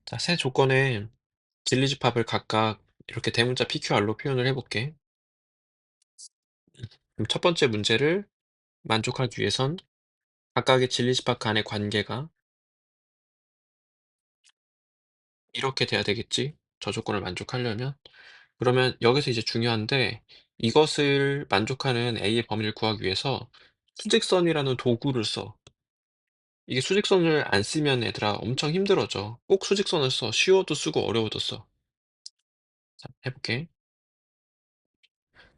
자, 세 조건의 진리집합을 각각 이렇게 대문자 PQR로 표현을 해볼게. 그럼 첫 번째 문제를 만족하기 위해선 각각의 진리집합 간의 관계가 이렇게 돼야 되겠지? 저 조건을 만족하려면. 그러면 여기서 이제 중요한데 이것을 만족하는 A의 범위를 구하기 위해서 수직선이라는 도구를 써. 이게 수직선을 안 쓰면 얘들아 엄청 힘들어져. 꼭 수직선을 써. 쉬워도 쓰고 어려워도 써. 자, 해볼게.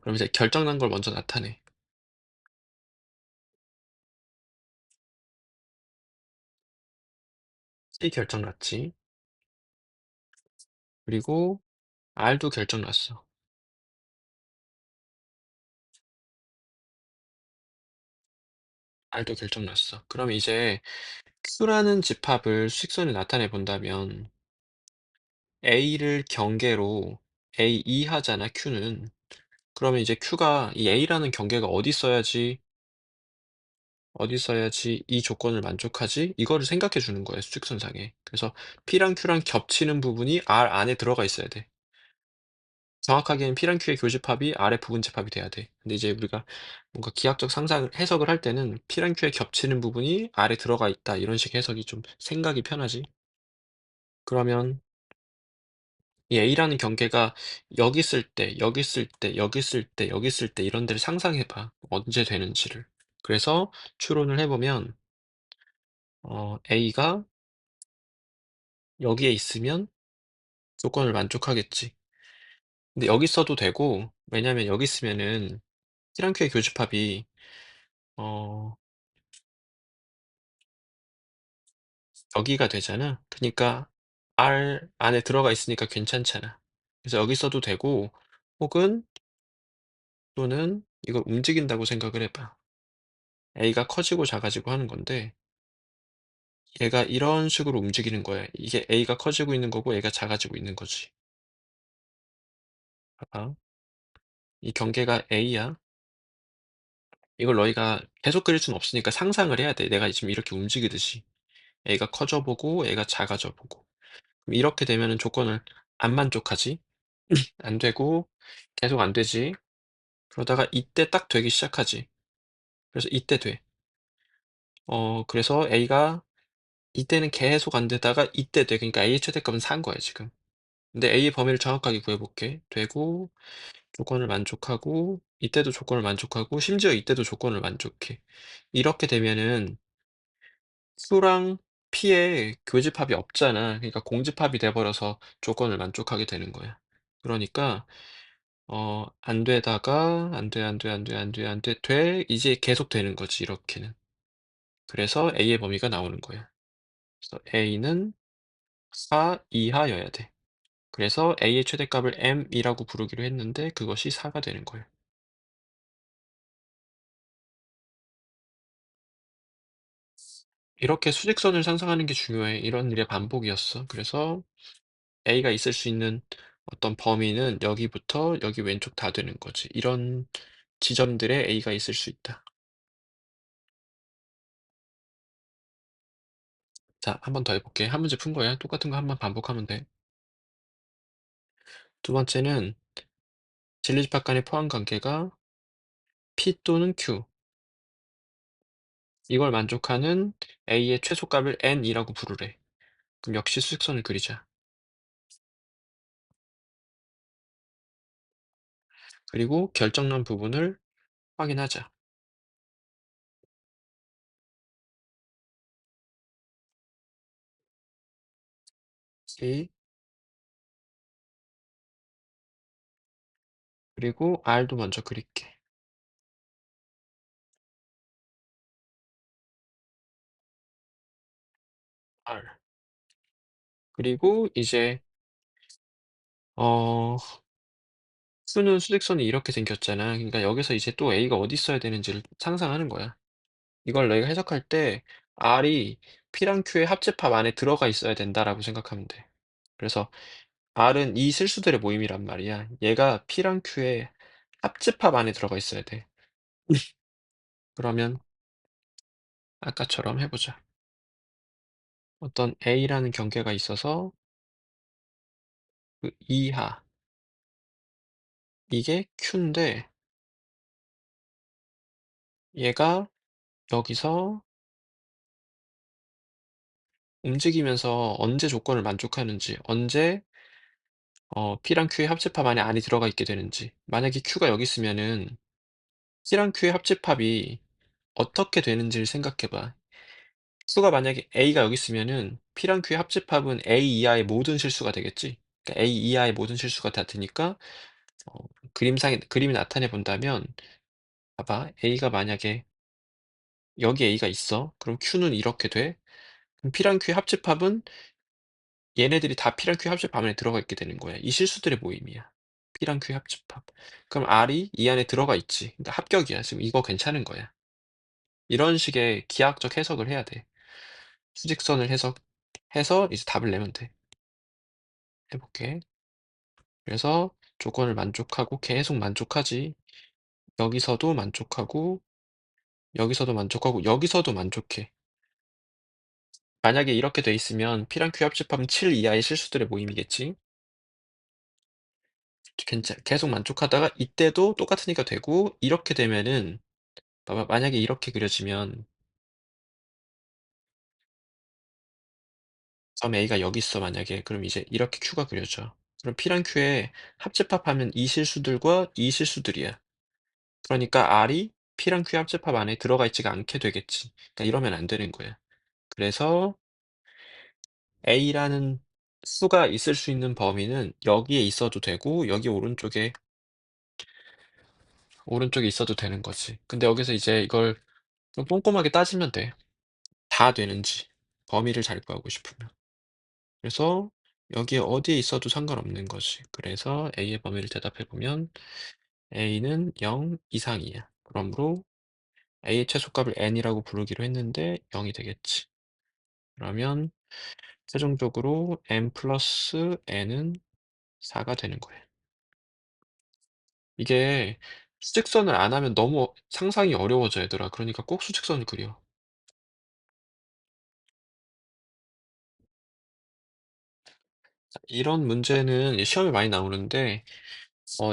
그럼 이제 결정난 걸 먼저 나타내. C 결정 났지. 그리고 R도 결정 났어. R도 결정 났어. 그럼 이제 Q라는 집합을 수직선에 나타내 본다면 A를 경계로 A2 하잖아, Q는. 그러면 이제 Q가 이 A라는 경계가 어디 써야지 이 조건을 만족하지? 이거를 생각해 주는 거예요, 수직선상에. 그래서 P랑 Q랑 겹치는 부분이 R 안에 들어가 있어야 돼. 정확하게는 P랑 Q의 교집합이 R의 부분집합이 돼야 돼. 근데 이제 우리가 뭔가 기하학적 상상을 해석을 할 때는 P랑 Q에 겹치는 부분이 R에 들어가 있다. 이런 식의 해석이 좀 생각이 편하지. 그러면 이 A라는 경계가 여기 있을 때, 여기 있을 때, 여기 있을 때, 여기 있을 때 이런 데를 상상해 봐. 언제 되는지를. 그래서 추론을 해보면 A가 여기에 있으면 조건을 만족하겠지. 근데 여기 써도 되고, 왜냐면 여기 있으면은 P랑 Q의 교집합이 어 여기가 되잖아. 그니까 R 안에 들어가 있으니까 괜찮잖아. 그래서 여기 써도 되고 혹은 또는 이걸 움직인다고 생각을 해 봐. A가 커지고 작아지고 하는 건데 얘가 이런 식으로 움직이는 거야. 이게 A가 커지고 있는 거고 A가 작아지고 있는 거지. 봐봐. 이 경계가 A야. 이걸 너희가 계속 그릴 수는 없으니까 상상을 해야 돼. 내가 지금 이렇게 움직이듯이. A가 커져 보고 A가 작아져 보고. 그럼 이렇게 되면은 조건을 안 만족하지? 안 되고 계속 안 되지. 그러다가 이때 딱 되기 시작하지. 그래서 이때 돼. 그래서 A가 이때는 계속 안 되다가 이때 돼. 그러니까 A의 최대값은 4인 거야, 지금. 근데 A의 범위를 정확하게 구해볼게. 되고, 조건을 만족하고, 이때도 조건을 만족하고, 심지어 이때도 조건을 만족해. 이렇게 되면은 Q랑 P의 교집합이 없잖아. 그러니까 공집합이 돼버려서 조건을 만족하게 되는 거야. 그러니까 안 되다가 안 돼, 안 돼, 안 돼, 안 돼, 안 돼, 돼. 이제 계속 되는 거지, 이렇게는. 그래서 A의 범위가 나오는 거야. 그래서 A는 4 이하여야 돼. 그래서 A의 최대값을 M이라고 부르기로 했는데 그것이 4가 되는 거예요. 이렇게 수직선을 상상하는 게 중요해. 이런 일의 반복이었어. 그래서 A가 있을 수 있는 어떤 범위는 여기부터 여기 왼쪽 다 되는 거지. 이런 지점들에 A가 있을 수 있다. 자, 한 번 더 해볼게. 한 문제 푼 거야. 똑같은 거 한 번 반복하면 돼. 두 번째는 진리집합 간의 포함 관계가 P 또는 Q. 이걸 만족하는 A의 최소값을 N이라고 부르래. 그럼 역시 수직선을 그리자. 그리고 결정난 부분을 확인하자. C, 그리고 R도 먼저 그릴게. R. 그리고 이제 어 Q는 수직선이 이렇게 생겼잖아. 그러니까 여기서 이제 또 A가 어디 있어야 되는지를 상상하는 거야. 이걸 너희가 해석할 때 R이 P랑 Q의 합집합 안에 들어가 있어야 된다라고 생각하면 돼. 그래서 R은 이 실수들의 모임이란 말이야. 얘가 P랑 Q의 합집합 안에 들어가 있어야 돼. 그러면 아까처럼 해보자. 어떤 A라는 경계가 있어서 그 이하 이게 Q인데 얘가 여기서 움직이면서 언제 조건을 만족하는지, 언제 P랑 Q의 합집합 안에 안이 들어가 있게 되는지. 만약에 Q가 여기 있으면은 P랑 Q의 합집합이 어떻게 되는지를 생각해 봐. 수가 만약에 A가 여기 있으면은 P랑 Q의 합집합은 A 이하의 모든 실수가 되겠지. 그러니까 A 이하의 모든 실수가 다 되니까 어 그림상에 그림을 나타내 본다면 봐봐. A가 만약에 여기 A가 있어. 그럼 Q는 이렇게 돼. 그럼 P랑 Q의 합집합은 얘네들이 다 P랑 Q의 합집합 안에 들어가 있게 되는 거야. 이 실수들의 모임이야. P랑 Q의 합집합. 그럼 R이 이 안에 들어가 있지. 그러니까 합격이야. 지금 이거 괜찮은 거야. 이런 식의 기하학적 해석을 해야 돼. 수직선을 해석해서 이제 답을 내면 돼. 해볼게. 그래서 조건을 만족하고 계속 만족하지. 여기서도 만족하고, 여기서도 만족하고, 여기서도 만족해. 만약에 이렇게 돼 있으면 P랑 Q 합집합은 7 이하의 실수들의 모임이겠지. 계속 만족하다가 이때도 똑같으니까 되고, 이렇게 되면은 봐봐, 만약에 이렇게 그려지면 점 A가 여기 있어 만약에. 그럼 이제 이렇게 Q가 그려져. 그럼 P랑 Q의 합집합하면 이 실수들과 이 실수들이야. 그러니까 R이 P랑 Q 합집합 안에 들어가 있지가 않게 되겠지. 그러니까 이러면 안 되는 거야. 그래서 A라는 수가 있을 수 있는 범위는 여기에 있어도 되고 여기 오른쪽에 있어도 되는 거지. 근데 여기서 이제 이걸 좀 꼼꼼하게 따지면 돼. 다 되는지. 범위를 잘 구하고 싶으면. 그래서 여기에 어디에 있어도 상관없는 거지. 그래서 A의 범위를 대답해 보면 A는 0 이상이야. 그러므로 A의 최소값을 n이라고 부르기로 했는데 0이 되겠지. 그러면 최종적으로 n 플러스 n은 4가 되는 거예요. 이게 수직선을 안 하면 너무 상상이 어려워져 얘들아. 그러니까 꼭 수직선을 그려. 이런 문제는 시험에 많이 나오는데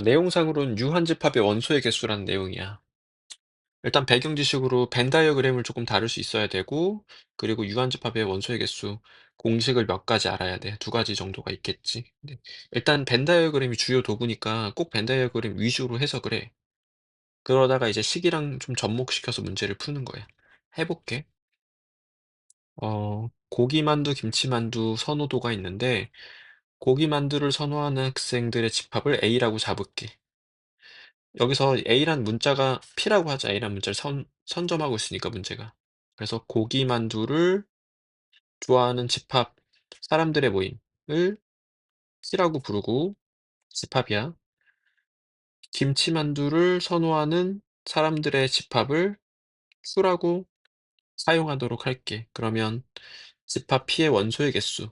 내용상으로는 유한집합의 원소의 개수라는 내용이야. 일단 배경 지식으로 벤 다이어그램을 조금 다룰 수 있어야 되고, 그리고 유한집합의 원소의 개수 공식을 몇 가지 알아야 돼. 두 가지 정도가 있겠지. 근데 일단 벤 다이어그램이 주요 도구니까 꼭 벤 다이어그램 위주로 해석을 해. 그러다가 이제 식이랑 좀 접목시켜서 문제를 푸는 거야. 해볼게. 고기만두, 김치만두 선호도가 있는데, 고기만두를 선호하는 학생들의 집합을 A라고 잡을게. 여기서 A란 문자가 P라고 하자. A란 문자를 선점하고 있으니까 문제가. 그래서 고기만두를 좋아하는 집합, 사람들의 모임을 C라고 부르고 집합이야. 김치만두를 선호하는 사람들의 집합을 Q라고 사용하도록 할게. 그러면 집합 P의 원소의 개수는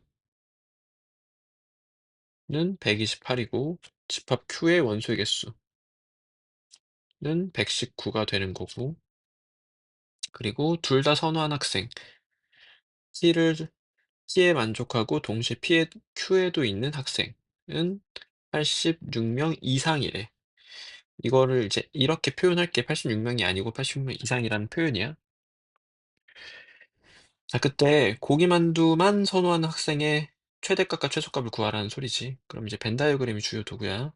128이고 집합 Q의 원소의 개수는 119가 되는 거고, 그리고 둘 다 선호한 학생 C를 C에 만족하고 동시에 Q에도 있는 학생은 86명 이상이래. 이거를 이제 이렇게 표현할게. 86명이 아니고 86명 이상이라는 표현이야. 자, 그때 고기만두만 선호하는 학생의 최대값과 최소값을 구하라는 소리지. 그럼 이제 벤 다이어그램이 주요 도구야.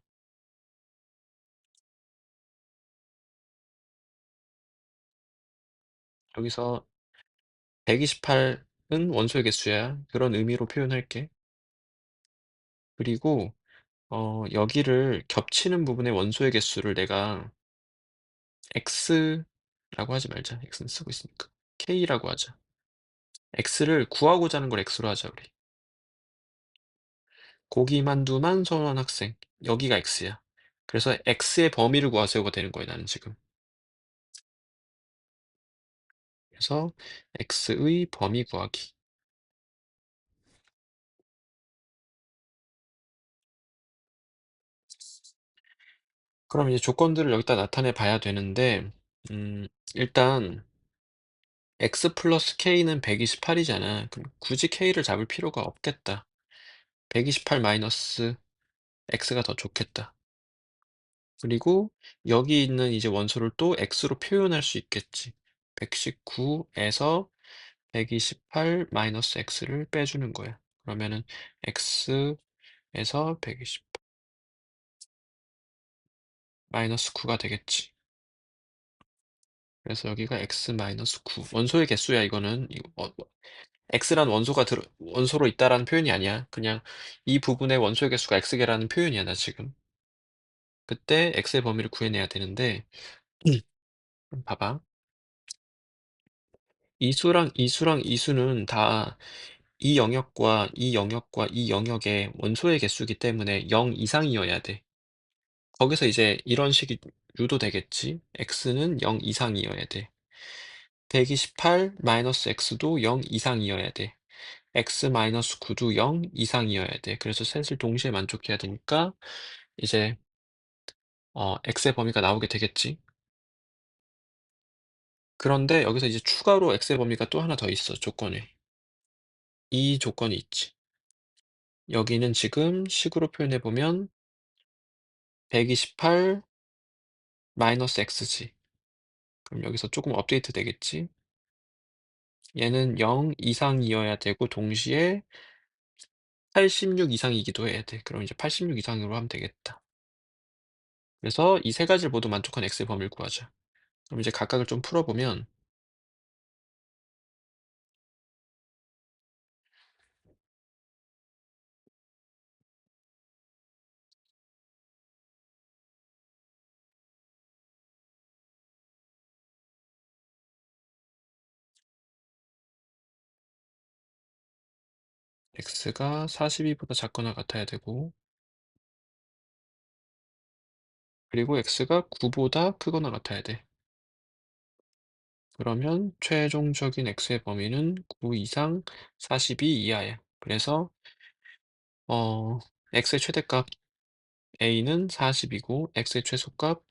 여기서 128은 원소의 개수야. 그런 의미로 표현할게. 그리고 여기를 겹치는 부분의 원소의 개수를 내가 x라고 하지 말자. x는 쓰고 있으니까. k라고 하자. x를 구하고자 하는 걸 x로 하자, 우리. 고기만두만 선호한 학생. 여기가 x야. 그래서 x의 범위를 구하세요가 되는 거야, 나는 지금. 그래서 x의 범위 구하기. 그럼 이제 조건들을 여기다 나타내 봐야 되는데, 일단 x 플러스 k는 128이잖아. 그럼 굳이 k를 잡을 필요가 없겠다. 128 마이너스 x가 더 좋겠다. 그리고 여기 있는 이제 원소를 또 x로 표현할 수 있겠지. 119에서 128 마이너스 x를 빼주는 거야. 그러면은 x에서 120 마이너스 9가 되겠지. 그래서 여기가 x 마이너스 9. 원소의 개수야, 이거는. x란 원소로 있다라는 표현이 아니야. 그냥 이 부분의 원소의 개수가 x개라는 표현이야, 나 지금. 그때 x의 범위를 구해내야 되는데, 그럼 봐봐. 이수랑 이수는 다 이 영역과 이 영역과 이 영역의 원소의 개수이기 때문에 0 이상이어야 돼. 거기서 이제 이런 식이 유도되겠지. x는 0 이상이어야 돼. 128 마이너스 x도 0 이상이어야 돼. x 마이너스 9도 0 이상이어야 돼. 그래서 셋을 동시에 만족해야 되니까 이제 x의 범위가 나오게 되겠지. 그런데 여기서 이제 추가로 x의 범위가 또 하나 더 있어, 조건에. 이 조건이 있지. 여기는 지금 식으로 표현해 보면 128 마이너스 x지. 그럼 여기서 조금 업데이트 되겠지. 얘는 0 이상이어야 되고 동시에 86 이상이기도 해야 돼. 그럼 이제 86 이상으로 하면 되겠다. 그래서 이 세 가지를 모두 만족한 x의 범위를 구하자. 그럼 이제 각각을 좀 풀어보면 x가 42보다 작거나 같아야 되고 그리고 x가 9보다 크거나 같아야 돼. 그러면 최종적인 x의 범위는 9 이상 42 이하야. 그래서 x의 최대값 a는 40이고 x의 최소값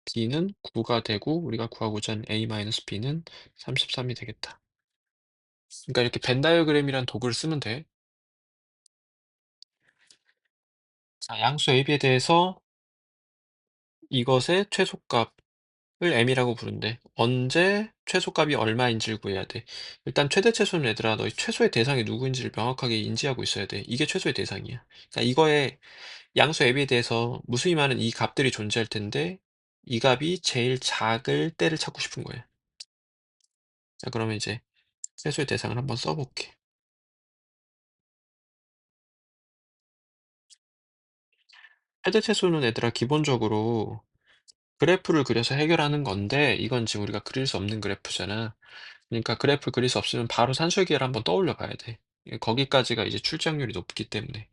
b는 9가 되고 우리가 구하고자 하는 a-b는 33이 되겠다. 그러니까 이렇게 벤 다이어그램이란 도구를 쓰면 돼. 자, 양수 AB에 대해서 이것의 최소값을 M이라고 부른대. 언제 최소값이 얼마인지를 구해야 돼. 일단 최대 최소는 얘들아, 너희 최소의 대상이 누구인지를 명확하게 인지하고 있어야 돼. 이게 최소의 대상이야. 그러니까 이거의 양수 AB에 대해서 무수히 많은 이 값들이 존재할 텐데 이 값이 제일 작을 때를 찾고 싶은 거야. 자, 그러면 이제 최소의 대상을 한번 써볼게. 최대 최소는 얘들아 기본적으로 그래프를 그려서 해결하는 건데 이건 지금 우리가 그릴 수 없는 그래프잖아. 그러니까 그래프 그릴 수 없으면 바로 산술기를 한번 떠올려 봐야 돼. 거기까지가 이제 출제확률이 높기 때문에.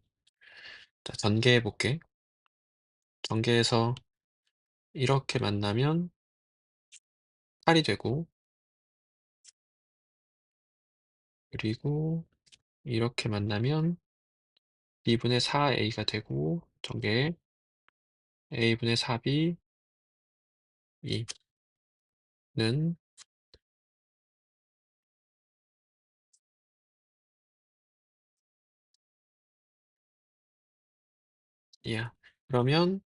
자, 전개해 볼게. 전개해서 이렇게 만나면 8이 되고 그리고 이렇게 만나면 b분의 4a가 되고 전개 a분의 4b 2는 이야. 그러면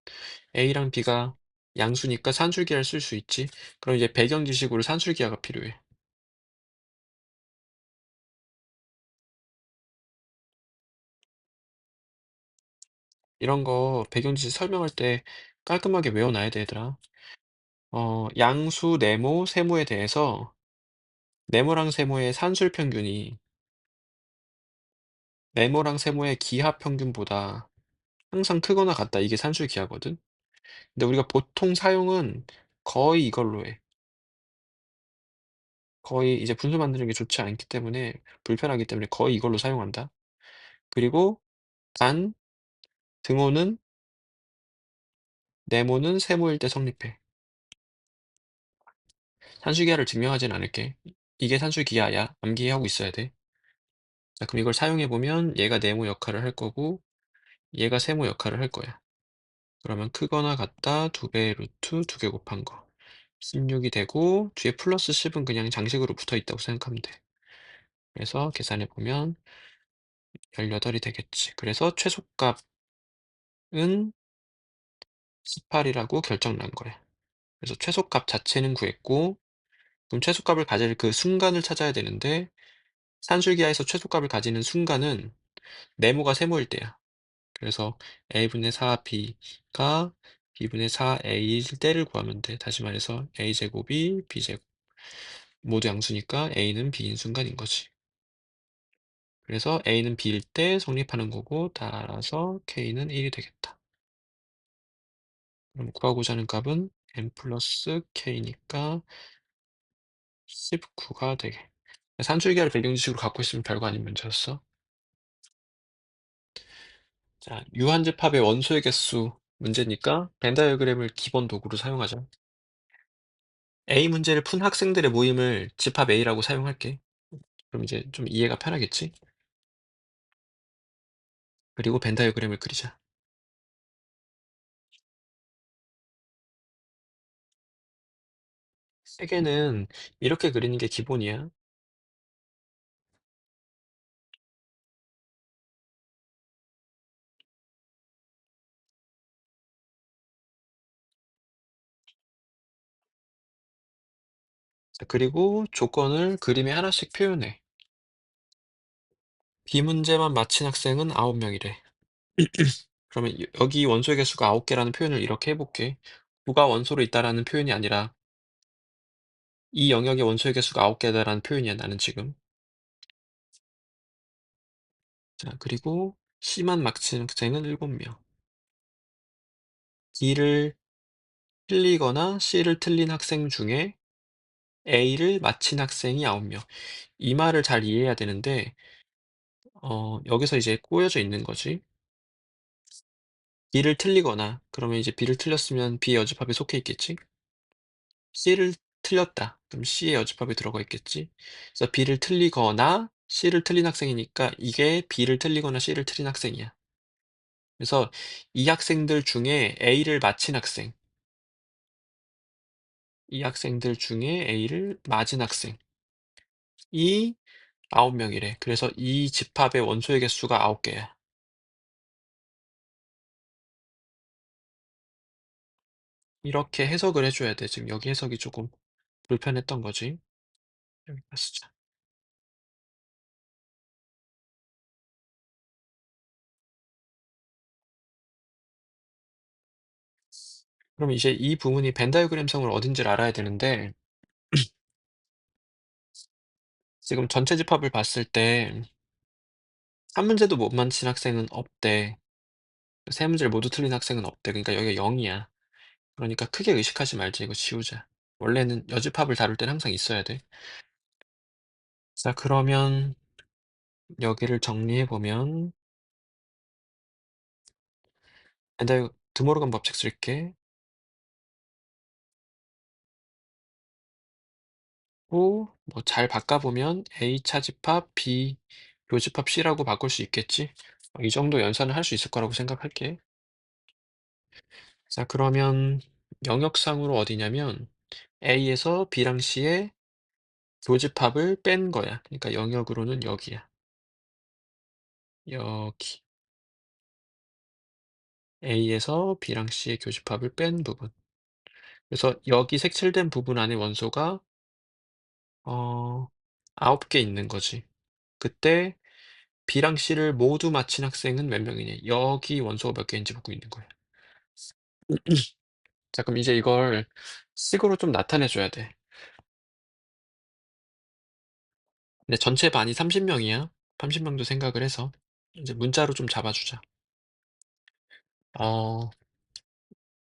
a랑 b가 양수니까 산술기를 쓸 수 있지. 그럼 이제 배경 지식으로 산술기하가 필요해. 이런 거 배경 지식 설명할 때 깔끔하게 외워놔야 돼, 얘들아. 양수 네모, 세모에 대해서 네모랑 세모의 산술 평균이 네모랑 세모의 기하 평균보다 항상 크거나 같다. 이게 산술 기하거든. 근데 우리가 보통 사용은 거의 이걸로 해. 거의 이제 분수 만드는 게 좋지 않기 때문에 불편하기 때문에 거의 이걸로 사용한다. 그리고 단 등호는 네모는 세모일 때 성립해. 산술 기하를 증명하진 않을게. 이게 산술 기하야. 암기하고 있어야 돼. 자, 그럼 이걸 사용해 보면 얘가 네모 역할을 할 거고 얘가 세모 역할을 할 거야. 그러면 크거나 같다 2배 루트 2개 곱한 거 16이 되고 뒤에 플러스 10은 그냥 장식으로 붙어 있다고 생각하면 돼. 그래서 계산해 보면 18이 되겠지. 그래서 최소값 18이라고 결정 난 거야. 그래서 최소값 자체는 구했고 그럼 최소값을 가질 그 순간을 찾아야 되는데 산술기하에서 최소값을 가지는 순간은 네모가 세모일 때야. 그래서 a분의 4b가 b분의 4a일 때를 구하면 돼. 다시 말해서 a제곱이 b제곱. 모두 양수니까 a는 b인 순간인 거지. 그래서 a는 b일 때 성립하는 거고 따라서 k는 1이 되겠다. 그럼 구하고자 하는 값은 n 플러스 k니까 19가 되게. 산술기하를 배경지식으로 갖고 있으면 별거 아닌 문제였어. 자, 유한집합의 원소의 개수 문제니까 벤 다이어그램을 기본 도구로 사용하자. A 문제를 푼 학생들의 모임을 집합 A라고 사용할게. 그럼 이제 좀 이해가 편하겠지? 그리고 벤 다이어그램을 그리자. 세개는 이렇게 그리는 게 기본이야. 자, 그리고 조건을 그림에 하나씩 표현해. B 문제만 맞힌 학생은 9명이래. 그러면 여기 원소의 개수가 9개라는 표현을 이렇게 해볼게. 9가 원소로 있다라는 표현이 아니라 이 영역의 원소의 개수가 9개다라는 표현이야, 나는 지금. 자, 그리고 C만 맞힌 학생은 7명. D를 틀리거나 C를 틀린 학생 중에 A를 맞힌 학생이 9명. 이 말을 잘 이해해야 되는데, 여기서 이제 꼬여져 있는 거지. B를 틀리거나, 그러면 이제 B를 틀렸으면 B 여집합에 속해 있겠지? C를 틀렸다. 그럼 C의 여집합에 들어가 있겠지? 그래서 B를 틀리거나 C를 틀린 학생이니까 이게 B를 틀리거나 C를 틀린 학생이야. 그래서 이 학생들 중에 A를 맞힌 학생, 이 학생들 중에 A를 맞은 학생이 9명이래. 그래서 이 집합의 원소의 개수가 9개야. 이렇게 해석을 해줘야 돼. 지금 여기 해석이 조금 불편했던 거지. 여기다 쓰자. 그럼 이제 이 부분이 벤 다이어그램상으로 어딘지를 알아야 되는데 지금 전체 집합을 봤을 때 한 문제도 못 맞힌 학생은 없대. 세 문제를 모두 틀린 학생은 없대. 그러니까 여기가 0이야. 그러니까 크게 의식하지 말자. 이거 지우자. 원래는 여집합을 다룰 때는 항상 있어야 돼. 자, 그러면 여기를 정리해 보면 드모르간 법칙 쓸게. 뭐 잘 바꿔보면 A 차집합, B 교집합 C라고 바꿀 수 있겠지? 이 정도 연산을 할 수 있을 거라고 생각할게. 자, 그러면 영역상으로 어디냐면 A에서 B랑 C의 교집합을 뺀 거야. 그러니까 영역으로는 여기야. 여기. A에서 B랑 C의 교집합을 뺀 부분. 그래서 여기 색칠된 부분 안에 원소가 어, 9개 있는 거지. 그때 B랑 C를 모두 맞힌 학생은 몇 명이냐? 여기 원소가 몇 개인지 보고 있는 거야. 자, 그럼 이제 이걸 식으로 좀 나타내 줘야 돼. 근데 전체 반이 30명이야. 30명도 생각을 해서 이제 문자로 좀 잡아주자. 어,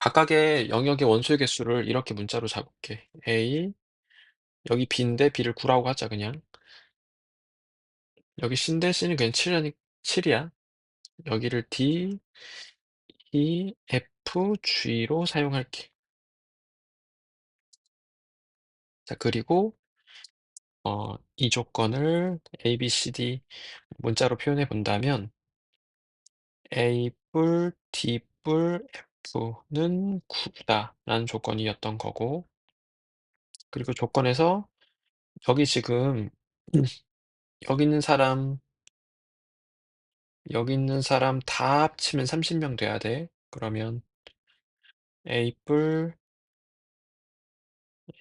각각의 영역의 원소의 개수를 이렇게 문자로 잡을게. A, 여기 B인데 B를 9라고 하자, 그냥. 여기 C인데 C는 그냥 7이야. 여기를 D, E, F, G로 사용할게. 자, 그리고 이 조건을 A, B, C, D 문자로 표현해 본다면 A 뿔, D 뿔, F는 9다라는 조건이었던 거고 그리고 조건에서 여기 지금 여기 있는 사람 여기 있는 사람 다 합치면 30명 돼야 돼. 그러면 A뿔,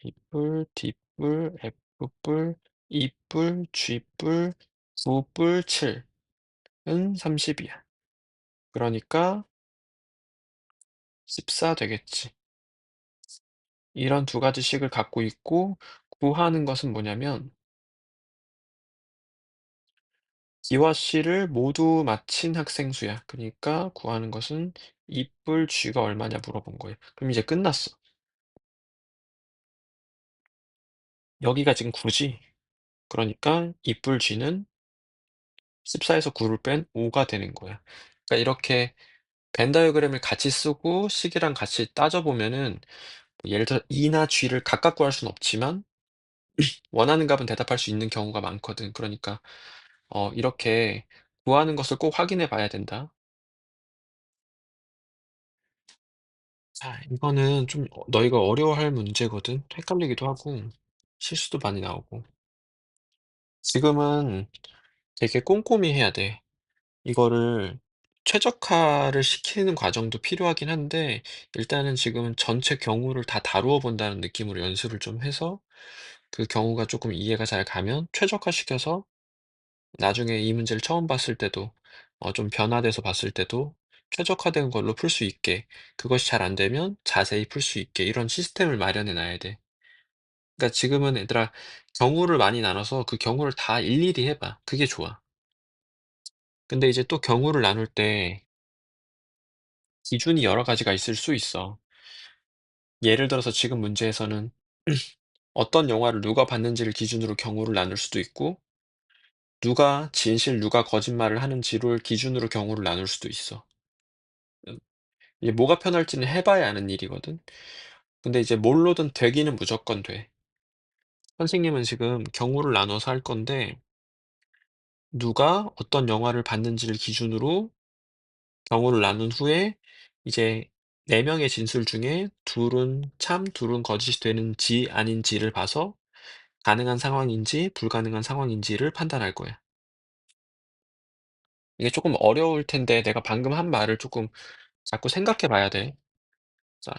A뿔, D뿔, F뿔, E뿔, G뿔, 9뿔 7은 30이야. 그러니까 14 되겠지. 이런 두 가지 식을 갖고 있고 구하는 것은 뭐냐면 D와 C를 모두 맞힌 학생 수야. 그러니까 구하는 것은 E뿔 G가 얼마냐 물어본 거예요. 그럼 이제 끝났어. 여기가 지금 9지? 그러니까 E뿔 G는 14에서 9를 뺀 5가 되는 거야. 그러니까 이렇게 벤 다이어그램을 같이 쓰고 식이랑 같이 따져보면은 뭐 예를 들어 E나 G를 각각 구할 수는 없지만 원하는 값은 대답할 수 있는 경우가 많거든. 그러니까 이렇게 구하는 것을 꼭 확인해 봐야 된다. 자, 이거는 좀 너희가 어려워할 문제거든. 헷갈리기도 하고 실수도 많이 나오고. 지금은 되게 꼼꼼히 해야 돼. 이거를 최적화를 시키는 과정도 필요하긴 한데 일단은 지금은 전체 경우를 다 다루어 본다는 느낌으로 연습을 좀 해서 그 경우가 조금 이해가 잘 가면 최적화시켜서 나중에 이 문제를 처음 봤을 때도 좀 변화돼서 봤을 때도 최적화된 걸로 풀 수 있게, 그것이 잘 안 되면 자세히 풀 수 있게 이런 시스템을 마련해 놔야 돼. 그러니까 지금은 얘들아 경우를 많이 나눠서 그 경우를 다 일일이 해 봐. 그게 좋아. 근데 이제 또 경우를 나눌 때 기준이 여러 가지가 있을 수 있어. 예를 들어서 지금 문제에서는 어떤 영화를 누가 봤는지를 기준으로 경우를 나눌 수도 있고 누가 진실, 누가 거짓말을 하는지를 기준으로 경우를 나눌 수도 있어. 음 이게 뭐가 편할지는 해 봐야 아는 일이거든. 근데 이제 뭘로든 되기는 무조건 돼. 선생님은 지금 경우를 나눠서 할 건데 누가 어떤 영화를 봤는지를 기준으로 경우를 나눈 후에 이제 4 명의 진술 중에 둘은 참, 둘은 거짓이 되는지 아닌지를 봐서 가능한 상황인지 불가능한 상황인지를 판단할 거야. 이게 조금 어려울 텐데 내가 방금 한 말을 조금 자꾸 생각해 봐야 돼. 자,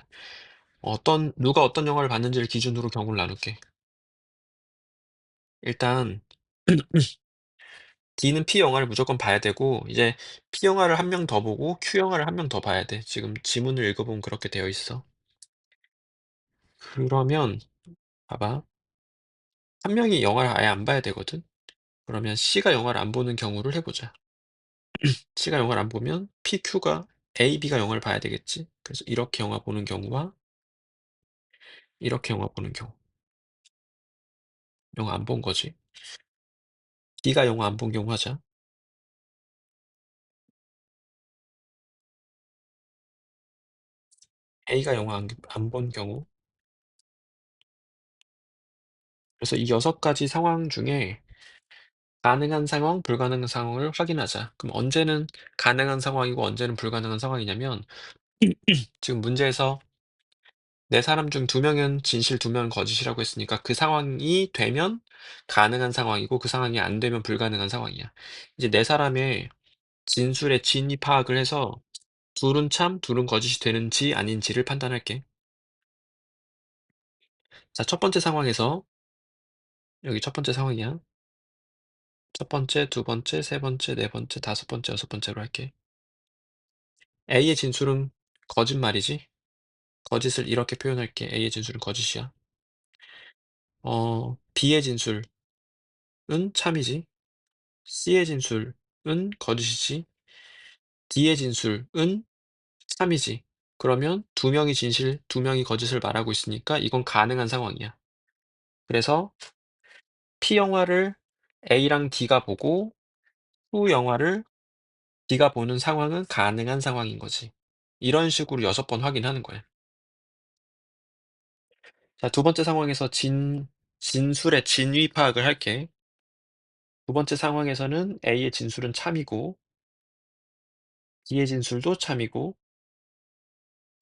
누가 어떤 영화를 봤는지를 기준으로 경우를 나눌게. 일단 D는 P 영화를 무조건 봐야 되고 이제 P 영화를 한 명 더 보고 Q 영화를 한 명 더 봐야 돼. 지금 지문을 읽어보면 그렇게 되어 있어. 그러면 봐봐. 한 명이 영화를 아예 안 봐야 되거든. 그러면 C가 영화를 안 보는 경우를 해보자. C가 영화를 안 보면 P, Q가 A, B가 영화를 봐야 되겠지. 그래서 이렇게 영화 보는 경우와 이렇게 영화 보는 경우. 영화 안 본 거지. D가 영화 안 본 경우 하자. A가 영화 안 본 경우. 그래서 이 6가지 상황 중에 가능한 상황, 불가능한 상황을 확인하자. 그럼 언제는 가능한 상황이고 언제는 불가능한 상황이냐면 지금 문제에서 4 사람 중 2명은 진실 2명은 거짓이라고 했으니까 그 상황이 되면 가능한 상황이고 그 상황이 안 되면 불가능한 상황이야. 이제 4 사람의 진술의 진위 파악을 해서 둘은 참, 둘은 거짓이 되는지 아닌지를 판단할게. 자, 첫 번째 상황에서 여기 첫 번째 상황이야. 첫 번째, 두 번째, 세 번째, 네 번째, 다섯 번째, 여섯 번째로 할게. A의 진술은 거짓말이지? 거짓을 이렇게 표현할게. A의 진술은 거짓이야. B의 진술은 참이지. C의 진술은 거짓이지. D의 진술은 참이지. 그러면 2명이 진실, 2명이 거짓을 말하고 있으니까 이건 가능한 상황이야. 그래서 P 영화를 A랑 D가 보고 Q 영화를 D가 보는 상황은 가능한 상황인 거지. 이런 식으로 6번 확인하는 거야. 자, 두 번째 상황에서 진술의 진위 파악을 할게. 두 번째 상황에서는 A의 진술은 참이고 D의 진술도 참이고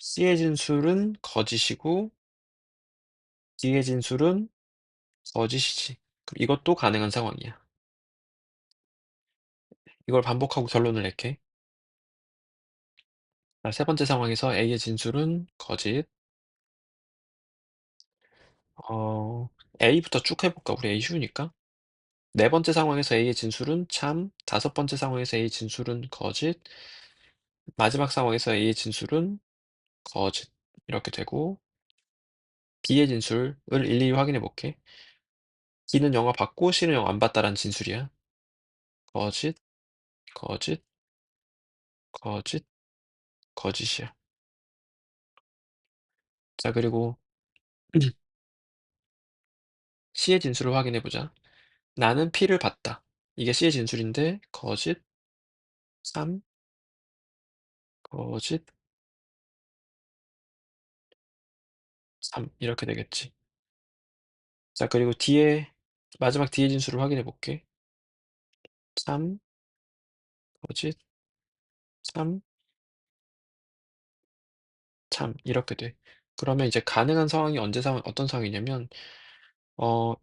C의 진술은 거짓이고 D의 진술은 거짓이지. 그럼 이것도 가능한 상황이야. 이걸 반복하고 결론을 낼게. 자, 세 번째 상황에서 A의 진술은 거짓. 어, A부터 쭉 해볼까? 우리 A 쉬우니까. 네 번째 상황에서 A의 진술은 참, 다섯 번째 상황에서 A의 진술은 거짓, 마지막 상황에서 A의 진술은 거짓. 이렇게 되고, B의 진술을 일일이 확인해 볼게. B는 영화 봤고 C는 영화 안 봤다라는 진술이야. 거짓, 거짓, 거짓, 거짓이야. 자, 그리고 C의 진술을 확인해 보자. 나는 P를 봤다. 이게 C의 진술인데, 거짓, 3, 거짓, 3. 이렇게 되겠지. 자, 그리고 마지막 D의 진술을 확인해 볼게. 3, 거짓, 3, 참. 이렇게 돼. 그러면 이제 가능한 상황이 어떤 상황이냐면,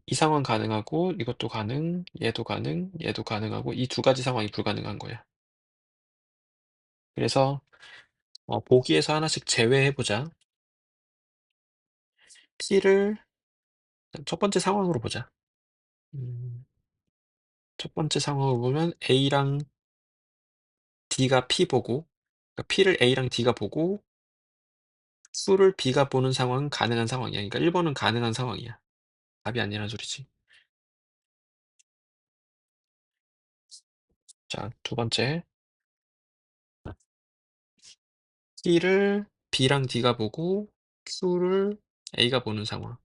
이 상황 가능하고, 이것도 가능, 얘도 가능, 얘도 가능하고, 이 두 가지 상황이 불가능한 거야. 그래서, 보기에서 하나씩 제외해 보자. P를 첫 번째 상황으로 보자. 음, 첫 번째 상황을 보면 A랑 D가 P 보고, 그러니까 P를 A랑 D가 보고, 수를 B가 보는 상황은 가능한 상황이야. 그러니까 1번은 가능한 상황이야. 답이 아니라는 소리지. 자, 두 번째. C를 B랑 D가 보고, Q를 A가 보는 상황.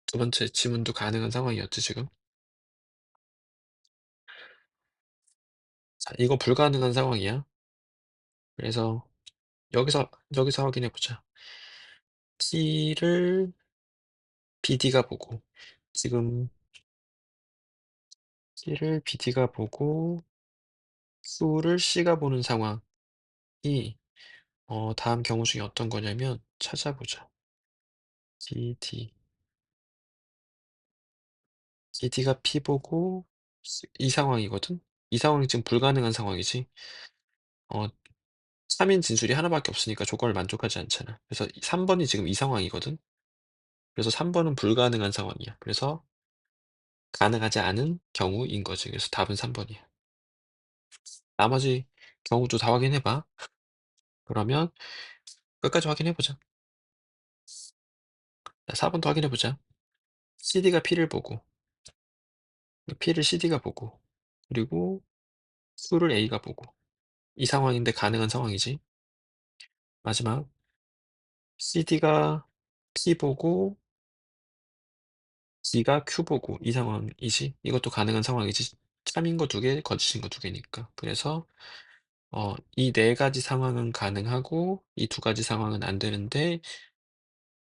두 번째 지문도 가능한 상황이었지, 지금. 자, 이거 불가능한 상황이야. 그래서 여기서 확인해 보자. C를 BD가 보고, 지금 C를 BD가 보고, Q를 C가 보는 상황이, 다음 경우 중에 어떤 거냐면, 찾아보자. BD. BD가 P 보고, 이 상황이거든? 이 상황이 지금 불가능한 상황이지. 어, 3인 진술이 하나밖에 없으니까 조건을 만족하지 않잖아. 그래서 3번이 지금 이 상황이거든? 그래서 3번은 불가능한 상황이야. 그래서 가능하지 않은 경우인 거지. 그래서 답은 3번이야. 나머지 경우도 다 확인해 봐. 그러면 끝까지 확인해 보자. 자, 4번도 확인해 보자. CD가 P를 보고, P를 CD가 보고, 그리고 Q를 A가 보고. 이 상황인데 가능한 상황이지. 마지막 CD가 P 보고 D가 Q 보고 이 상황이지. 이것도 가능한 상황이지. 참인 거 두 개, 거짓인 거 두 개니까. 그래서 이 네 가지 상황은 가능하고 이 두 가지 상황은 안 되는데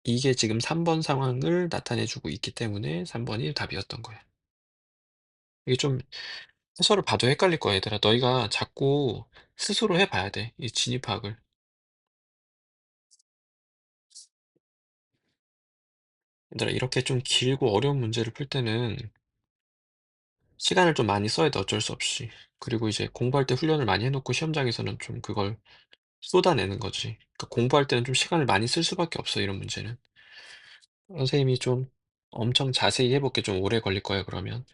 이게 지금 3번 상황을 나타내 주고 있기 때문에 3번이 답이었던 거야. 이게 좀 해설을 봐도 헷갈릴 거야, 얘들아. 너희가 자꾸 스스로 해 봐야 돼, 이 진입 파악을. 얘들아, 이렇게 좀 길고 어려운 문제를 풀 때는 시간을 좀 많이 써야 돼, 어쩔 수 없이. 그리고 이제 공부할 때 훈련을 많이 해 놓고 시험장에서는 좀 그걸 쏟아내는 거지. 그러니까 공부할 때는 좀 시간을 많이 쓸 수밖에 없어, 이런 문제는. 선생님이 좀 엄청 자세히 해 볼게. 좀 오래 걸릴 거야, 그러면.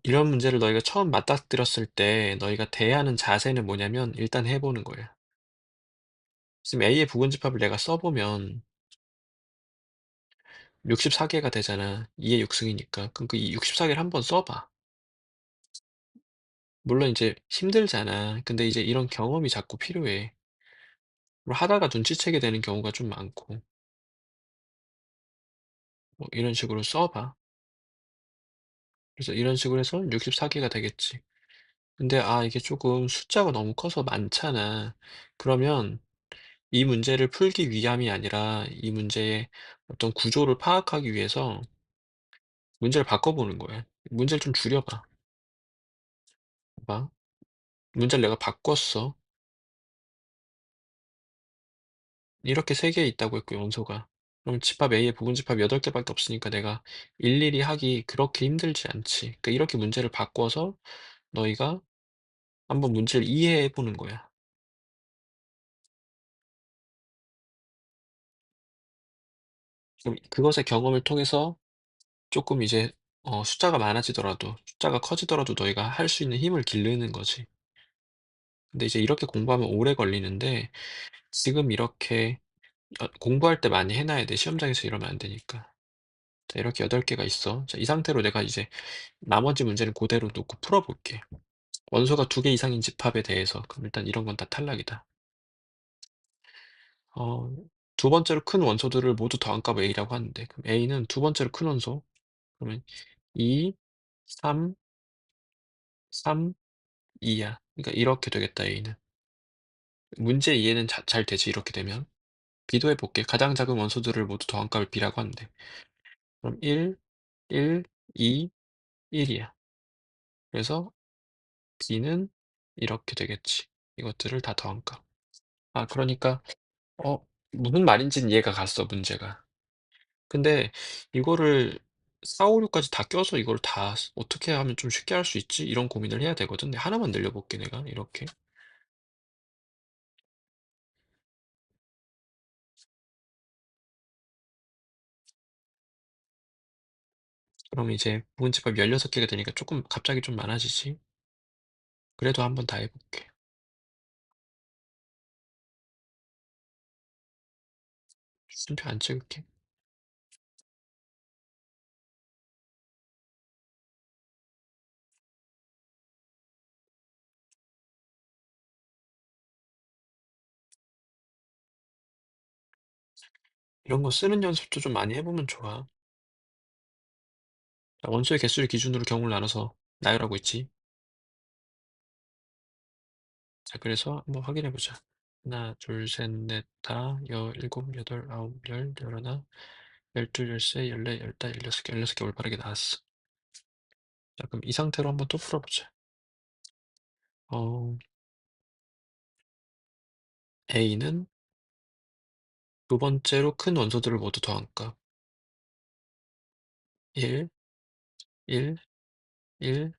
이런 문제를 너희가 처음 맞닥뜨렸을 때 너희가 대하는 자세는 뭐냐면 일단 해 보는 거야. 지금 A의 부분집합을 내가 써 보면 64개가 되잖아. 2의 6승이니까. 그럼 그 이 64개를 한번 써 봐. 물론 이제 힘들잖아. 근데 이제 이런 경험이 자꾸 필요해. 뭐 하다가 눈치채게 되는 경우가 좀 많고. 뭐 이런 식으로 써 봐. 그래서 이런 식으로 해서 64개가 되겠지. 근데 이게 조금 숫자가 너무 커서 많잖아. 그러면 이 문제를 풀기 위함이 아니라 이 문제의 어떤 구조를 파악하기 위해서 문제를 바꿔보는 거야. 문제를 좀 줄여봐. 봐. 문제를 내가 바꿨어. 이렇게 3개 있다고 했고, 요소가. 그럼 집합 A의 부분집합 8개밖에 없으니까 내가 일일이 하기 그렇게 힘들지 않지. 그러니까 이렇게 문제를 바꿔서 너희가 한번 문제를 이해해 보는 거야. 그럼 그것의 경험을 통해서 쪼끔 이제 숫자가 많아지더라도 숫자가 커지더라도 너희가 할 수 있는 힘을 기르는 거지. 근데 이제 이렇게 공부하면 오래 걸리는데 지금 이렇게 공부할 때 많이 해 놔야 돼. 시험장에서 이러면 안 되니까. 자 이렇게 8 개가 있어. 자 이 상태로 내가 이제 나머지 문제는 고대로 놓고 풀어 볼게. 원소가 2개 이상인 집합에 대해서. 그럼 일단 이런 건 다 탈락이다. 어 두 번째로 큰 원소들을 모두 더한 값 A라고 하는데 그럼 A는 두 번째로 큰 원소 그러면 2, 3, 3, 2야 그러니까 이렇게 되겠다 A는. 문제 이해는 잘 되지 이렇게 되면. 비교해 볼게. 가장 작은 원소들을 모두 더한 값을 B라고 하는데 그럼 1, 1, 2, 1 이야. 그래서 B는 이렇게 되겠지. 이것들을 다 더한 값. 아 그러니까 무슨 말인지는 이해가 갔어 문제가. 근데 이거를 4, 5, 6 까지 다 껴서 이걸 다 어떻게 하면 좀 쉽게 할 수 있지? 이런 고민을 해야 되거든. 하나만 늘려 볼게 내가 이렇게. 그럼 이제 부분집합 16 개가 되니까 쪼끔 갑자기 좀 많아지지. 그래도 한번 다 해 볼게. 순표 안 찍을게. 이런 거 쓰는 연습도 좀 많이 해 보면 좋아. 자 원소의 개수를 기준으로 경우를 나눠서 나열하고 있지. 자 그래서 한번 확인해 보자. 하나, 둘, 셋, 넷, 다, 일곱, 여덟, 아홉, 열하나, 열둘, 열세, 열네, 열다, 16개, 16개 올바르게 나왔어. 자 그럼 이 상태로 한번 또 풀어보자. 어 A는 두 번째로 큰 원소들을 모두 더한 값 1, 1, 1,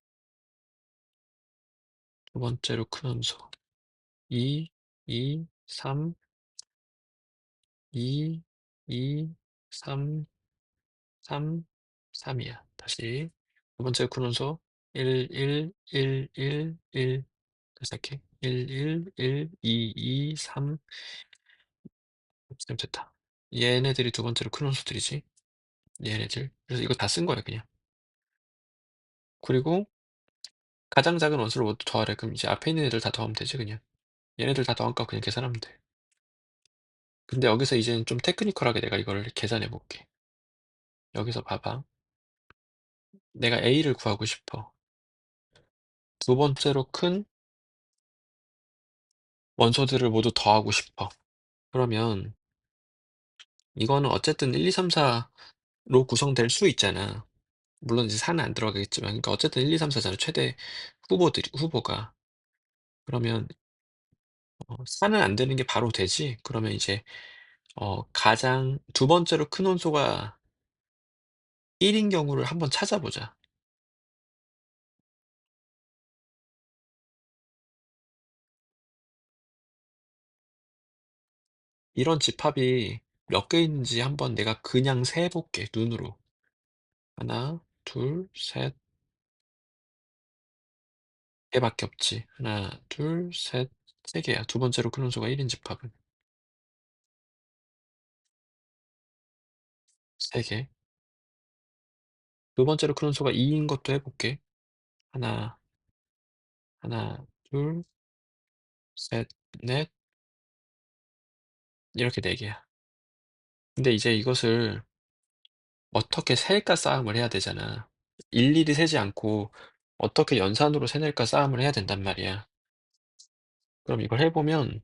두 번째로 큰 원소 2, 2, 3, 2, 2, 3, 3, 3이야. 다시 두 번째 큰 원소 1, 1, 1, 1, 1 다시 할게. 1, 1, 1, 2, 2, 3 됐다. 얘네들이 두 번째로 큰 원소들이지. 얘네들. 그래서 이거 다 쓴 거야 그냥. 그리고 가장 작은 원소를 모두 더하래. 그럼 이제 앞에 있는 애들 다 더하면 되지 그냥. 얘네들 다 더한 값 그냥 계산하면 돼. 근데 여기서 이제는 좀 테크니컬하게 내가 이걸 계산해 볼게. 여기서 봐봐. 내가 A를 구하고 싶어. 두 번째로 큰 원소들을 모두 더하고 싶어. 그러면 이거는 어쨌든 1, 2, 3, 4로 구성될 수 있잖아. 물론 이제 4는 안 들어가겠지만 그러니까 어쨌든 1, 2, 3, 4잖아. 최대 후보가. 그러면 4는 안 되는 게 바로 되지? 그러면 이제 가장 두 번째로 큰 원소가 1인 경우를 한번 찾아보자. 이런 집합이 몇 개 있는지 한번 내가 그냥 세 볼게 눈으로. 하나, 둘, 셋 개밖에 없지. 하나, 둘, 셋, 세 개야. 두 번째로 큰 원소가 1인 집합은. 세 개. 두 번째로 큰 원소가 2인 것도 해 볼게. 하나, 하나, 둘, 셋, 넷 이렇게 네 개야. 근데 이제 이것을 어떻게 셀까 싸움을 해야 되잖아. 일일이 세지 않고 어떻게 연산으로 세낼까 싸움을 해야 된단 말이야. 그럼 이걸 해 보면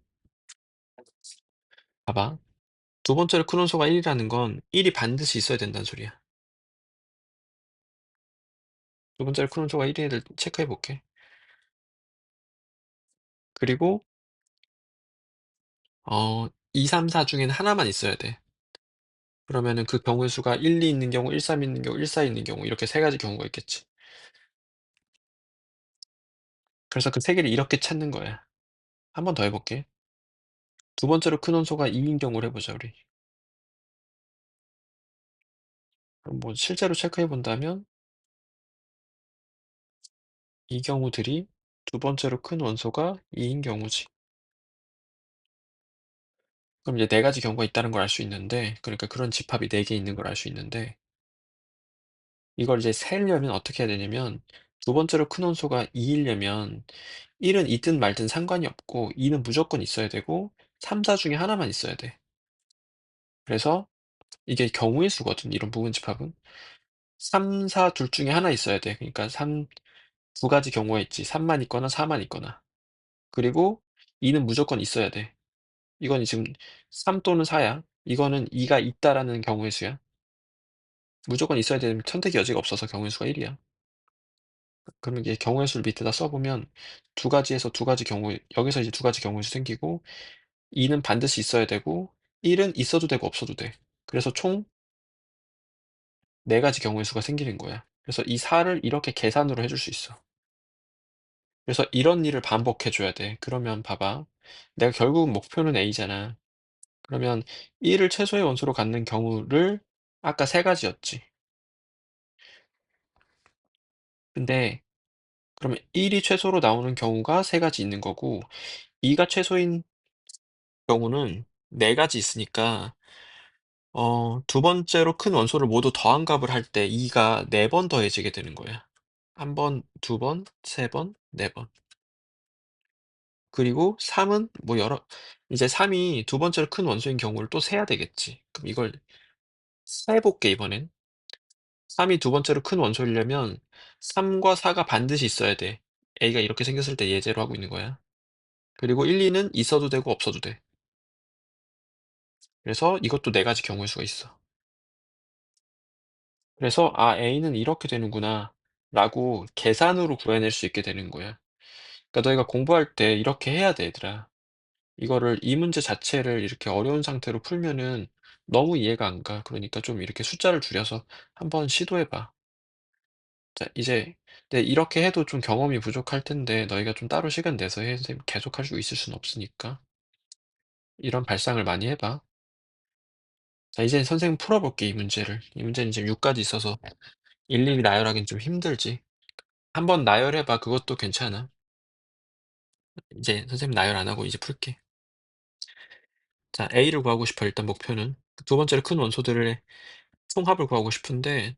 봐봐. 두 번째로 큰 원소가 1 이라는 건 1이 반드시 있어야 된다는 소리야. 두 번째로 큰 원소가 1인 애들 체크해 볼게. 그리고 2, 3, 4 중에는 하나만 있어야 돼. 그러면은 그 경우의 수가 1, 2 있는 경우, 1, 3 있는 경우, 1, 4 있는 경우 이렇게 세 가지 경우가 있겠지. 그래서 그 세 개를 이렇게 찾는 거야. 한 번 더 해 볼게. 두 번째로 큰 원소가 2인 경우를 해 보자 우리. 그럼 뭐 실제로 체크해 본다면 이 경우들이 두 번째로 큰 원소가 2인 경우지. 그럼 이제 네 가지 경우가 있다는 걸 알 수 있는데, 그러니까 그런 집합이 4개 있는 걸 알 수 있는데, 이걸 이제 세려면 어떻게 해야 되냐면 두 번째로 큰 원소가 2 이려면 1은 있든 말든 상관이 없고 2는 무조건 있어야 되고 3, 4 중에 하나만 있어야 돼. 그래서 이게 경우의 수거든, 이런 부분 집합은. 3, 4 둘 중에 하나 있어야 돼. 그러니까 두 가지 경우가 있지. 3만 있거나 4만 있거나. 그리고 2는 무조건 있어야 돼. 이건 지금 3 또는 4야. 이거는 2가 있다라는 경우의 수야. 무조건 있어야 되는 선택의 여지가 없어서 경우의 수가 1이야. 그러면 이게 경우의 수를 밑에다 써 보면 두 가지에서 두 가지 경우, 여기서 이제 두 가지 경우의 수 생기고 2는 반드시 있어야 되고 1은 있어도 되고 없어도 돼. 그래서 총 네 가지 경우의 수가 생기는 거야. 그래서 이 4를 이렇게 계산으로 해줄 수 있어. 그래서 이런 일을 반복해 줘야 돼. 그러면 봐봐. 내가 결국은 목표는 A잖아. 그러면 1을 최소의 원소로 갖는 경우를 아까 세 가지였지. 근데 그러면 1이 최소로 나오는 경우가 세 가지 있는 거고 2가 최소인 경우는 네 가지 있으니까 두 번째로 큰 원소를 모두 더한 값을 할 때 2가 4번 더해지게 되는 거야. 한 번, 두 번, 세 번, 네 번. 그리고 3은 뭐 여러 이제 3이 두 번째로 큰 원소인 경우를 또 세야 되겠지. 그럼 이걸 세 볼게 이번엔. 3이 두 번째로 큰 원소이려면 3과 4가 반드시 있어야 돼. A가 이렇게 생겼을 때 예제로 하고 있는 거야. 그리고 1, 2는 있어도 되고 없어도 돼. 그래서 이것도 네 가지 경우의 수가 있어. 그래서 '아 A는 이렇게 되는구나.'라고 계산으로 구해낼 수 있게 되는 거야. 그러니까 너희가 공부할 때 이렇게 해야 돼 얘들아. 이거를 이 문제 자체를 이렇게 어려운 상태로 풀면은 너무 이해가 안 가. 그러니까 좀 이렇게 숫자를 줄여서 한번 시도해 봐. 자 이제 네 이렇게 해도 좀 경험이 부족할 텐데 너희가 좀 따로 시간 내서 해 선생님 계속할 수 있을 수는 없으니까 이런 발상을 많이 해 봐. 자 이제 선생님 풀어 볼게 이 문제를. 이 문제는 지금 6 가지 있어서 일일이 나열하기는 좀 힘들지. 한번 나열해 봐. 그것도 괜찮아. 이제 선생님 나열 안 하고 이제 풀게. 자 A를 구하고 싶어 일단 목표는. 두 번째로 큰 원소들의 총합을 구하고 싶은데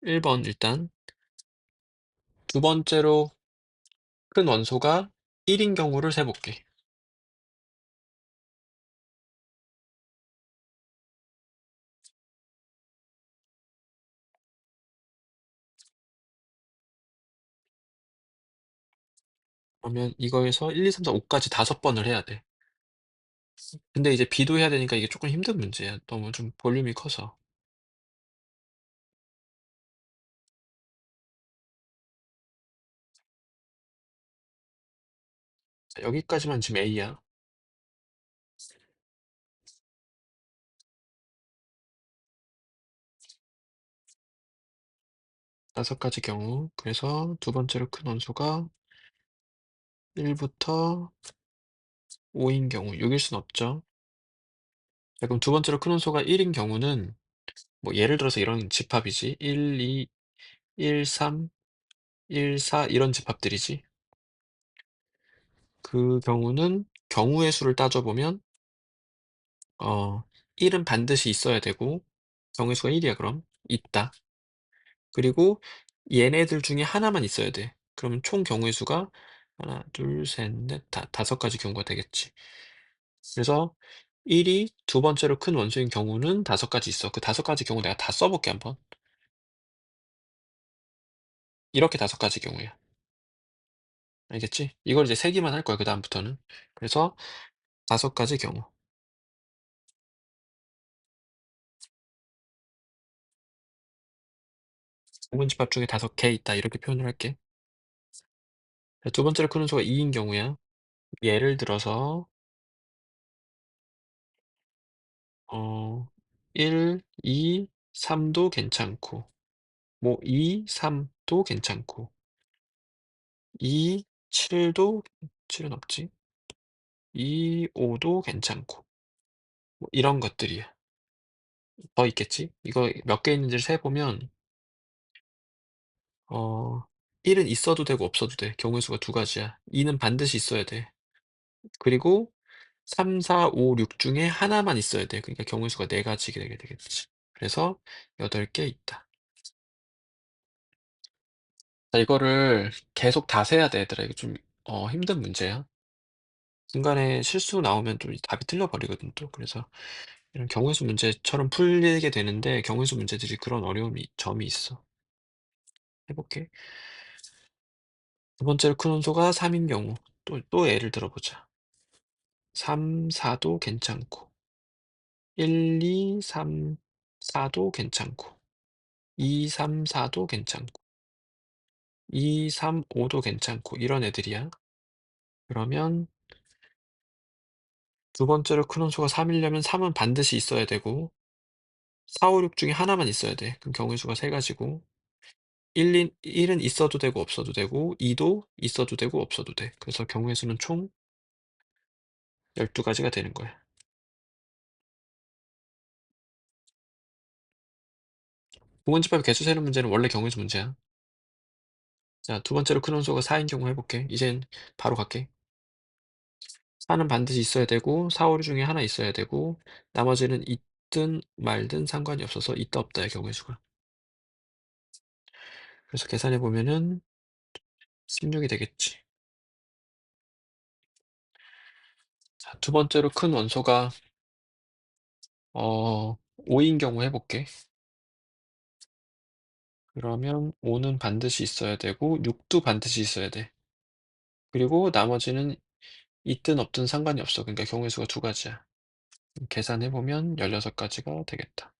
1번 일단 두 번째로 큰 원소가 1인 경우를 세 볼게. 그러면 이거에서 1, 2, 3, 4, 5 까지 5번을 해야 돼. 근데 이제 비도해야 되니까 이게 쪼끔 힘든 문제야. 너무 좀 볼륨이 커서. 자 여기까지만 지금 A야. 5 가지 경우. 그래서 두 번째로 큰 원소가 1 부터 5인 경우 6일 순 없죠. 자 그럼 두 번째로 큰 원소가 1인 경우는 뭐 예를 들어서 이런 집합이지. 1, 2, 1, 3, 1, 4 이런 집합들이지. 그 경우는 경우의 수를 따져 보면 1은 반드시 있어야 되고 경우의 수가 1 이야 그럼. 있다. 그리고 얘네들 중에 하나만 있어야 돼. 그러면 총 경우의 수가 하나, 둘, 셋, 넷, 5 가지 경우가 되겠지. 그래서 1이 두 번째로 큰 원소인 경우는 5 가지 있어. 그 5 가지 경우 내가 다 써 볼게 한번. 이렇게 5 가지 경우야. 알겠지? 이걸 이제 세기만 할 거야 그다음부터는. 그래서 5 가지 경우. 부분집합 중에 5개 있다 이렇게 표현을 할게. 자 두 번째로 큰 원소가 2인 경우야. 예를 들어서 어 1, 2, 3도 괜찮고 뭐 2, 3도 괜찮고 2, 7도 7은 없지. 2, 5도 괜찮고. 뭐 이런 것들이야. 더 있겠지? 이거 몇 개 있는지를 세 보면 어 1은 있어도 되고 없어도 돼. 경우의 수가 두 가지야. 2는 반드시 있어야 돼. 그리고 3, 4, 5, 6 중에 하나만 있어야 돼. 그러니까 경우의 수가 네 가지게 되게 되겠지. 그래서 8개 있다. 자, 이거를 계속 다 세야 돼, 얘들아. 이거 좀 힘든 문제야. 중간에 실수 나오면 또 이 답이 틀려 버리거든 또. 그래서 이런 경우의 수 문제처럼 풀리게 되는데 경우의 수 문제들이 그런 어려움이 점이 있어. 해 볼게. 두 번째로 큰 원소가 3인 경우 또 예를 들어 보자. 3, 4도 괜찮고 1, 2, 3, 4도 괜찮고 2, 3, 4도 괜찮고 2, 3, 5도 괜찮고 이런 애들이야. 그러면 두 번째로 큰 원소가 3 이려면 3은 반드시 있어야 되고 4, 5, 6 중에 하나만 있어야 돼. 그럼 경우의 수가 세 가지고 1은 있어도 되고 없어도 되고 2도 있어도 되고 없어도 돼. 그래서 경우의 수는 총 12가지가 되는 거야. 부분집합의 개수 세는 문제는 원래 경우의 수 문제야. 자, 두 번째로 큰 원소가 4인 경우 해 볼게. 이젠 바로 갈게. 4는 반드시 있어야 되고 4, 5 중에 하나 있어야 되고 나머지는 있든 말든 상관이 없어서 있다 없다의 경우의 수가. 그래서 계산해 보면은 16이 되겠지. 자, 두 번째로 큰 원소가 5인 경우 해 볼게. 그러면 5는 반드시 있어야 되고 6도 반드시 있어야 돼. 그리고 나머지는 있든 없든 상관이 없어. 그러니까 경우의 수가 두 가지야. 계산해 보면 16가지가 되겠다.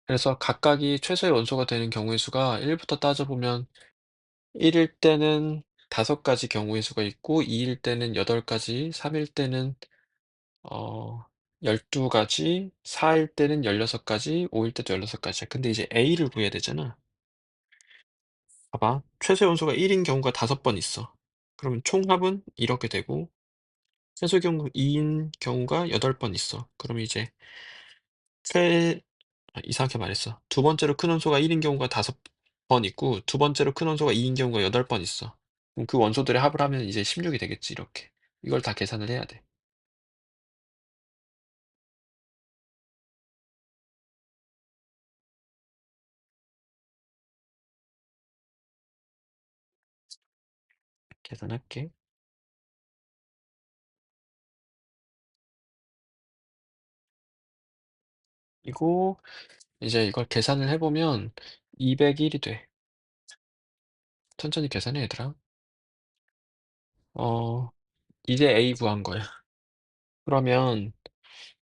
그래서 각각이 최소의 원소가 되는 경우의 수가 1 부터 따져 보면 1일 때는 5가지 경우의 수가 있고 2일 때는 8가지, 3일 때는 어 12가지, 4일 때는 16가지, 5일 때도 16가지야. 근데 이제 A를 구해야 되잖아. 봐봐. 최소의 원소가 1인 경우가 5번 있어. 그러면 총합은 이렇게 되고 최소 경우 2인 경우가 8번 있어. 그럼 이제 최 이상하게 말했어. 두 번째로 큰 원소가 1인 경우가 5번 있고 두 번째로 큰 원소가 2인 경우가 8번 있어. 그럼 그 원소들의 합을 하면 이제 16이 되겠지 이렇게. 이걸 다 계산을 해야 돼. 계산할게. 그리고 이제 이걸 계산을 해 보면 201이 돼. 천천히 계산해 얘들아. 어 이제 A 구한 거야. 그러면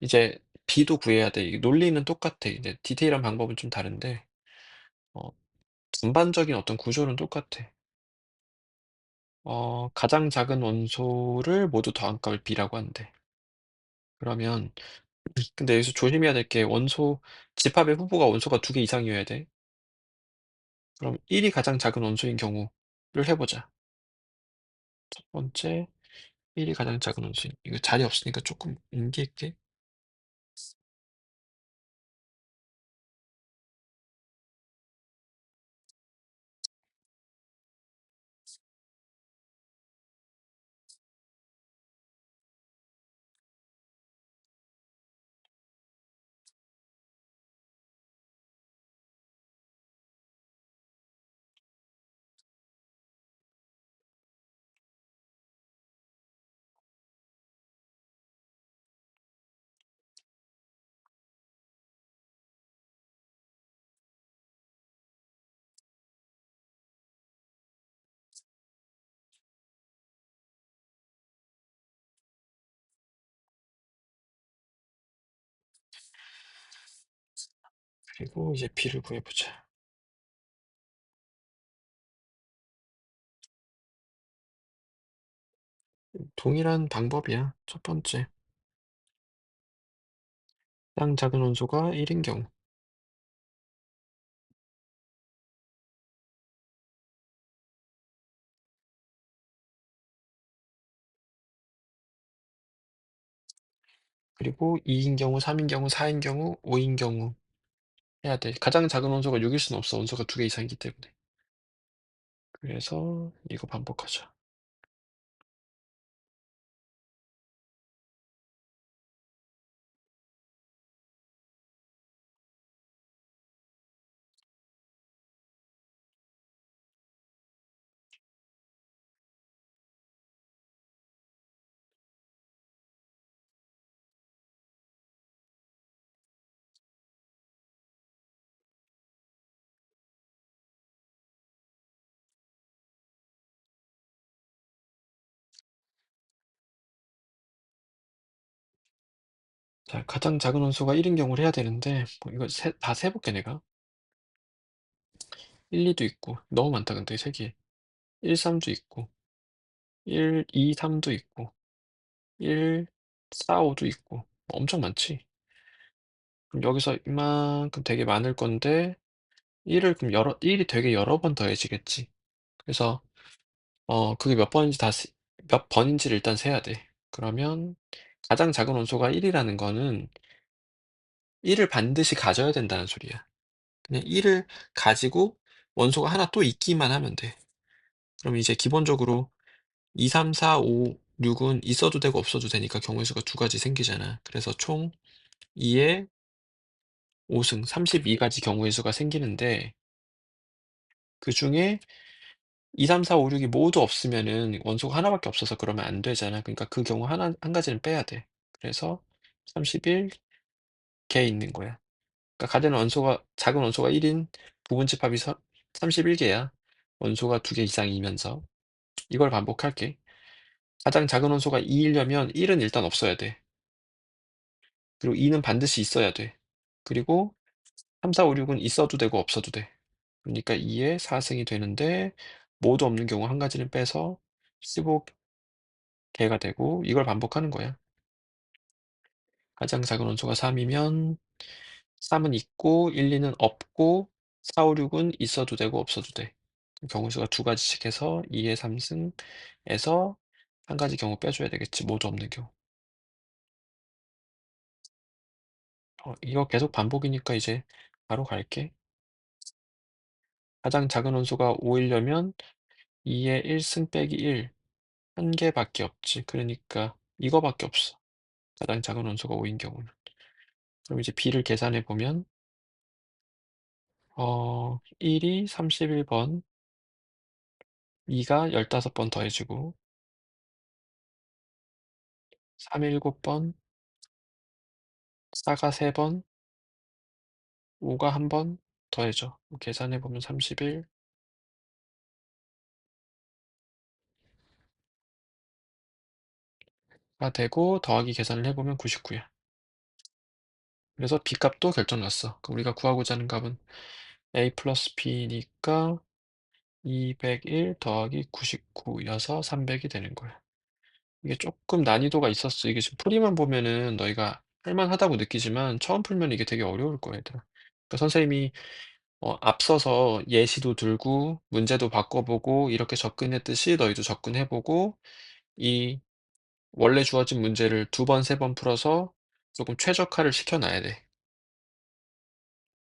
이제 B도 구해야 돼. 이 논리는 똑같아. 이제 디테일한 방법은 좀 다른데 어 전반적인 어떤 구조는 똑같아. 가장 작은 원소를 모두 더한 값을 B라고 한대. 그러면 근데 여기서 조심해야 될 게 원소 집합의 후보가 원소가 2개 이상이어야 돼. 그럼 1이 가장 작은 원소인 경우를 해 보자. 첫 번째 1이 가장 작은 원소인 이거 자리 없으니까 조금 옮길게. 그리고 이제 B를 구해 보자. 동일한 방법이야. 첫 번째 가장 작은 원소가 1인 경우 그리고 2인 경우, 3인 경우, 4인 경우, 5인 경우 해야 돼. 가장 작은 원소가 6일 수는 없어. 원소가 2개 이상이기 때문에. 그래서 이거 반복하자. 자, 가장 작은 원소가 1인 경우를 해야 되는데 뭐 이거 다 세볼게 내가. 1, 2도 있고 너무 많다 근데 3개. 1, 3도 있고 1, 2, 3도 있고 1, 4, 5도 있고 엄청 많지. 그럼 여기서 이만큼 되게 많을 건데 1을 그럼 1이 되게 여러 번 더해지겠지. 그래서 그게 몇 번인지를 일단 세야 돼. 그러면 가장 작은 원소가 1이라는 거는 1을 반드시 가져야 된다는 소리야. 그냥 1을 가지고 원소가 하나 또 있기만 하면 돼. 그럼 이제 기본적으로 2, 3, 4, 5, 6은 있어도 되고 없어도 되니까 경우의 수가 두 가지 생기잖아. 그래서 총 2의 5승 32가지 경우의 수가 생기는데 그중에 2, 3, 4, 5, 6이 모두 없으면은 원소가 하나밖에 없어서 그러면 안 되잖아. 그러니까 그 경우 한 가지는 빼야 돼. 그래서 31개 있는 거야. 그러니까 가되는 원소가 작은 원소가 1인 부분집합이 31개야. 원소가 2개 이상이면서. 이걸 반복할게. 가장 작은 원소가 2이려면 1은 일단 없어야 돼. 그리고 2는 반드시 있어야 돼. 그리고 3, 4, 5, 6은 있어도 되고 없어도 돼. 그러니까 2의 4승이 되는데 모두 없는 경우 한 가지는 빼서 15개가 되고 이걸 반복하는 거야. 가장 작은 원소가 3이면 3은 있고 1, 2는 없고 4, 5, 6은 있어도 되고 없어도 돼. 경우 수가 두 가지씩 해서 2의 3승에서 한 가지 경우 빼줘야 되겠지. 모두 없는 경우. 이거 계속 반복이니까 이제 바로 갈게. 가장 작은 원소가 5이려면 2의 1승 빼기 1. 한 개밖에 없지. 그러니까 이거밖에 없어. 가장 작은 원소가 5인 경우는. 그럼 이제 b를 계산해 보면 1이 31번, 2가 15번 더해지고 3이 7번, 4가 3번, 5가 1번 더해져. 계산해 보면 31가 되고 더하기 계산을 해 보면 99야. 그래서 b 값도 결정 났어. 그럼 우리가 구하고자 하는 값은 a 플러스 b니까 201 더하기 99여서 300이 되는 거야. 이게 조금 난이도가 있었어. 이게 지금 풀이만 보면은 너희가 할 만하다고 느끼지만 처음 풀면 이게 되게 어려울 거야, 얘들아. 그러니까 선생님이 앞서서 예시도 들고 문제도 바꿔보고 이렇게 접근했듯이 너희도 접근해보고 이 원래 주어진 문제를 2번, 3번 풀어서 조금 최적화를 시켜놔야 돼.